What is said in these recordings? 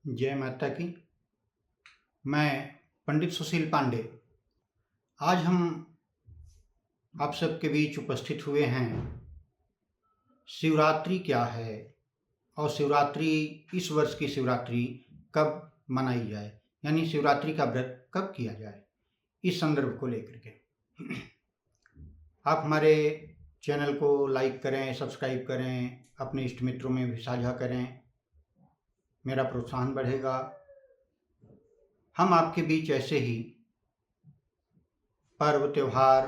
जय माता की। मैं पंडित सुशील पांडे आज हम आप सबके बीच उपस्थित हुए हैं। शिवरात्रि क्या है और शिवरात्रि इस वर्ष की शिवरात्रि कब मनाई जाए, यानी शिवरात्रि का व्रत कब किया जाए, इस संदर्भ को लेकर के आप हमारे चैनल को लाइक करें, सब्सक्राइब करें, अपने इष्ट मित्रों में भी साझा करें, मेरा प्रोत्साहन बढ़ेगा। हम आपके बीच ऐसे ही पर्व त्योहार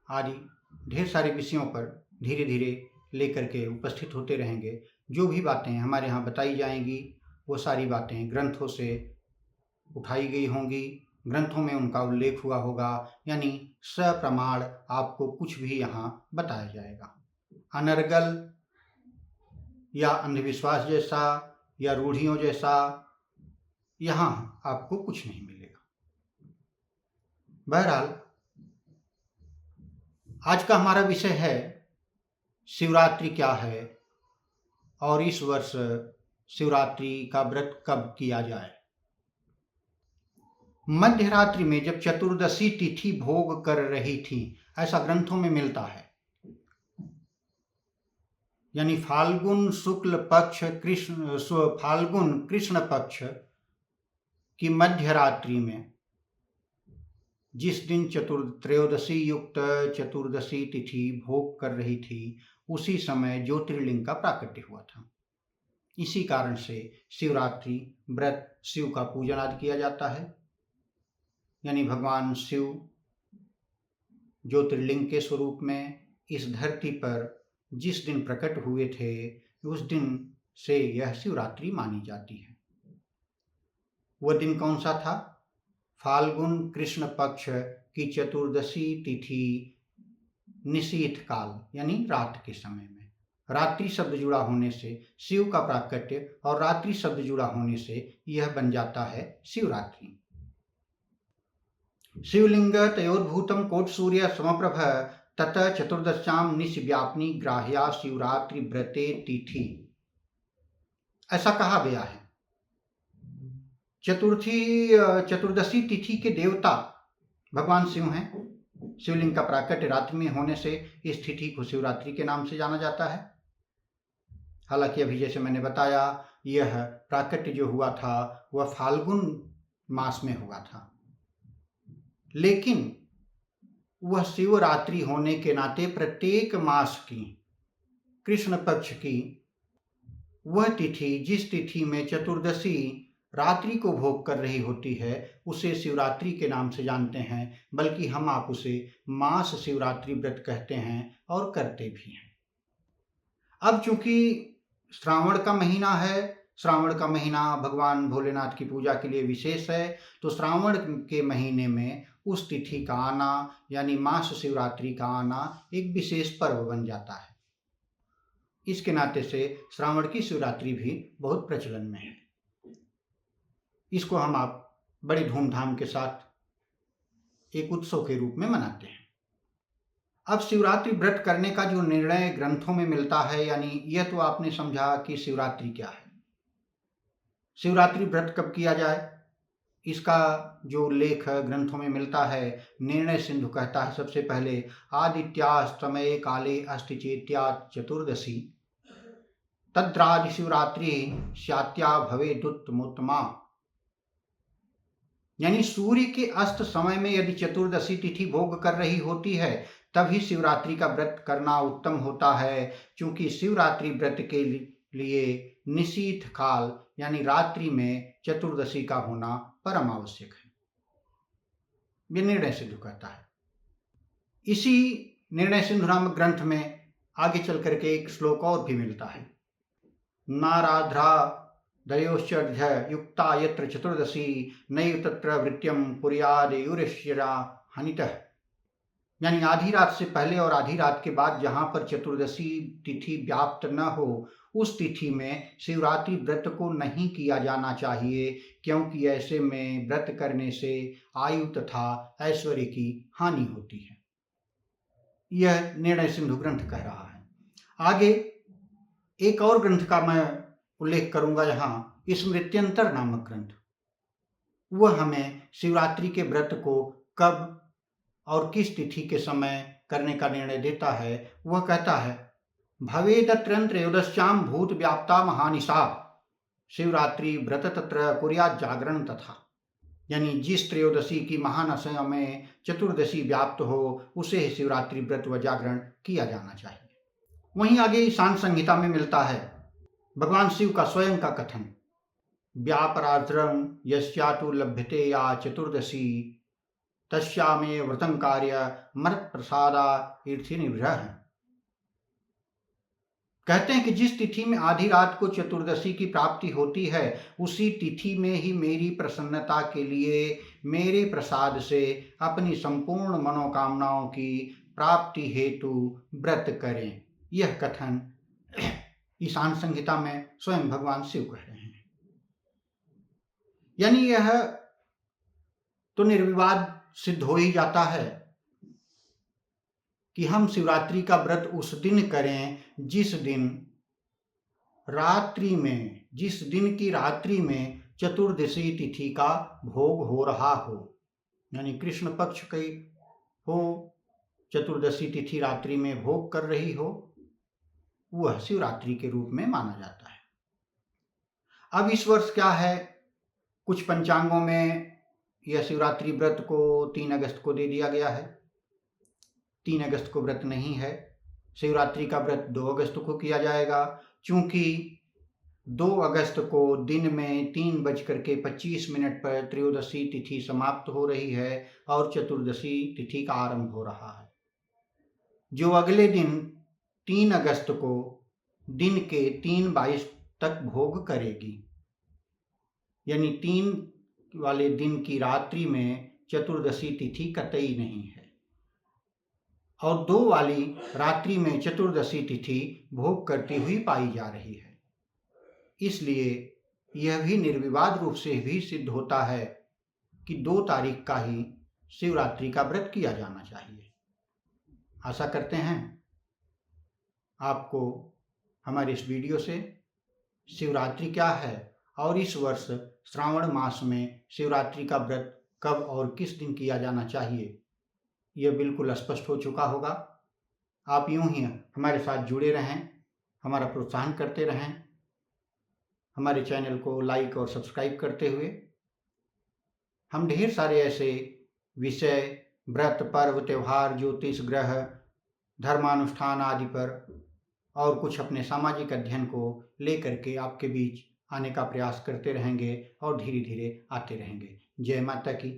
आदि ढेर सारे विषयों पर धीरे धीरे लेकर के उपस्थित होते रहेंगे। जो भी बातें हमारे यहाँ बताई जाएंगी वो सारी बातें ग्रंथों से उठाई गई होंगी, ग्रंथों में उनका उल्लेख हुआ होगा, यानी सप्रमाण आपको कुछ भी यहाँ बताया जाएगा। अनर्गल या अंधविश्वास जैसा या रूढ़ियों जैसा यहाँ आपको कुछ नहीं मिलेगा। बहरहाल आज का हमारा विषय है शिवरात्रि क्या है और इस वर्ष शिवरात्रि का व्रत कब किया जाए। मध्य रात्रि में जब चतुर्दशी तिथि भोग कर रही थी, ऐसा ग्रंथों में मिलता है, यानी फाल्गुन शुक्ल पक्ष फाल्गुन कृष्ण पक्ष की मध्य रात्रि में जिस दिन त्रयोदशी युक्त चतुर्दशी तिथि भोग कर रही थी, उसी समय ज्योतिर्लिंग का प्राकट्य हुआ था। इसी कारण से शिवरात्रि व्रत शिव का पूजन आदि किया जाता है, यानी भगवान शिव ज्योतिर्लिंग के स्वरूप में इस धरती पर जिस दिन प्रकट हुए थे, उस दिन से यह शिवरात्रि मानी जाती है। वह दिन कौन सा था? फाल्गुन कृष्ण पक्ष की चतुर्दशी तिथि निशीथ काल, यानी रात के समय में। रात्रि शब्द जुड़ा होने से शिव का प्राकट्य और रात्रि शब्द जुड़ा होने से यह बन जाता है शिवरात्रि। शिवलिंग तयोद्भूतम कोट सूर्य समप्रभ तत चतुर्दश्याम निशव्यापनी ग्राह्या शिवरात्रि व्रते तिथि, ऐसा कहा गया है। चतुर्दशी तिथि के देवता भगवान शिव हैं। शिवलिंग का प्राकट्य रात्रि में होने से इस तिथि को शिवरात्रि के नाम से जाना जाता है। हालांकि अभी जैसे मैंने बताया, यह प्राकट्य जो हुआ था वह फाल्गुन मास में हुआ था, लेकिन वह शिवरात्रि होने के नाते प्रत्येक मास की कृष्ण पक्ष की वह तिथि जिस तिथि में चतुर्दशी रात्रि को भोग कर रही होती है, उसे शिवरात्रि के नाम से जानते हैं, बल्कि हम आप उसे मास शिवरात्रि व्रत कहते हैं और करते भी हैं। अब चूंकि श्रावण का महीना है, श्रावण का महीना भगवान भोलेनाथ की पूजा के लिए विशेष है, तो श्रावण के महीने में उस तिथि का आना, यानी मास शिवरात्रि का आना, एक विशेष पर्व बन जाता है। इसके नाते से श्रावण की शिवरात्रि भी बहुत प्रचलन में है। इसको हम आप बड़े धूमधाम के साथ एक उत्सव के रूप में मनाते हैं। अब शिवरात्रि व्रत करने का जो निर्णय ग्रंथों में मिलता है, यानी यह तो आपने समझा कि शिवरात्रि क्या है। शिवरात्रि व्रत कब किया जाए, इसका जो उल्लेख ग्रंथों में मिलता है, निर्णय सिंधु कहता है सबसे पहले आदित्यास्तमये काले अस्ति चेत्या चतुर्दशी तद्राज शिवरात्रि स्यात्या भवेदुत्तमोत्तमा, यानी सूर्य के अस्त समय में यदि चतुर्दशी तिथि भोग कर रही होती है, तभी शिवरात्रि का व्रत करना उत्तम होता है, क्योंकि शिवरात्रि व्रत के लिए निशीथ काल, यानी रात्रि में चतुर्दशी का होना परम आवश्यक है। यह निर्णय सिंधु कहता है। इसी निर्णय सिंधु नामक ग्रंथ में आगे चल करके एक श्लोक और भी मिलता है। नाराध्रा दयोश्चर्ध्य युक्ता यत्र चतुर्दशी नैव तत्र वृत्यम कुर्यादेयुरेश्वरा हनितः, यानी आधी रात से पहले और आधी रात के बाद जहां पर चतुर्दशी तिथि व्याप्त न हो, उस तिथि में शिवरात्रि व्रत को नहीं किया जाना चाहिए, क्योंकि ऐसे में व्रत करने से आयु तथा ऐश्वर्य की हानि होती है। यह निर्णय सिंधु ग्रंथ कह रहा है। आगे एक और ग्रंथ का मैं उल्लेख करूंगा यहाँ स्मृत्यंतर नामक ग्रंथ। वह हमें शिवरात्रि के व्रत को कब और किस तिथि के समय करने का निर्णय देता है। वह कहता है, भवेदत्रयं त्रयोदश्यां भूत व्याप्ता महानिशा शिवरात्रि व्रत तत्र कुर्यात् जागरण तथा। यानी जिस त्रयोदशी की महानशा में चतुर्दशी व्याप्त हो उसे शिवरात्रि व्रत व जागरण किया जाना चाहिए। वहीं आगे ईशान संहिता में मिलता है भगवान शिव का स्वयं का कथन, व्यापराद्रं यस्यातु लभ्यते या चतुर्दशी तस्यामे व्रतं कार्य मत प्रसादा इर्थि निवृह। कहते हैं कि जिस तिथि में आधी रात को चतुर्दशी की प्राप्ति होती है उसी तिथि में ही मेरी प्रसन्नता के लिए मेरे प्रसाद से अपनी संपूर्ण मनोकामनाओं की प्राप्ति हेतु व्रत करें। यह कथन ईशान संहिता में स्वयं भगवान शिव कह रहे हैं। यानी यह तो निर्विवाद सिद्ध हो ही जाता है कि हम शिवरात्रि का व्रत उस दिन करें जिस दिन की रात्रि में चतुर्दशी तिथि का भोग हो रहा हो, यानी कृष्ण पक्ष की हो, चतुर्दशी तिथि रात्रि में भोग कर रही हो, वह शिवरात्रि के रूप में माना जाता है। अब इस वर्ष क्या है, कुछ पंचांगों में यह शिवरात्रि व्रत को 3 अगस्त को दे दिया गया है। 3 अगस्त को व्रत नहीं है, शिवरात्रि का व्रत 2 अगस्त को किया जाएगा। चूंकि 2 अगस्त को दिन में 3:25 पर त्रयोदशी तिथि समाप्त हो रही है और चतुर्दशी तिथि का आरंभ हो रहा है, जो अगले दिन 3 अगस्त को दिन के 3:22 तक भोग करेगी। यानी 3 वाले दिन की रात्रि में चतुर्दशी तिथि कतई नहीं है और 2 वाली रात्रि में चतुर्दशी तिथि भोग करती हुई पाई जा रही है। इसलिए यह भी निर्विवाद रूप से भी सिद्ध होता है कि 2 तारीख का ही शिवरात्रि का व्रत किया जाना चाहिए। आशा करते हैं आपको हमारे इस वीडियो से शिवरात्रि क्या है और इस वर्ष श्रावण मास में शिवरात्रि का व्रत कब और किस दिन किया जाना चाहिए यह बिल्कुल स्पष्ट हो चुका होगा। आप यूं ही हमारे साथ जुड़े रहें, हमारा प्रोत्साहन करते रहें, हमारे चैनल को लाइक और सब्सक्राइब करते हुए। हम ढेर सारे ऐसे विषय, व्रत, पर्व, त्यौहार, ज्योतिष, ग्रह, धर्मानुष्ठान आदि पर और कुछ अपने सामाजिक अध्ययन को लेकर के आपके बीच आने का प्रयास करते रहेंगे और धीरे धीरे आते रहेंगे। जय माता की।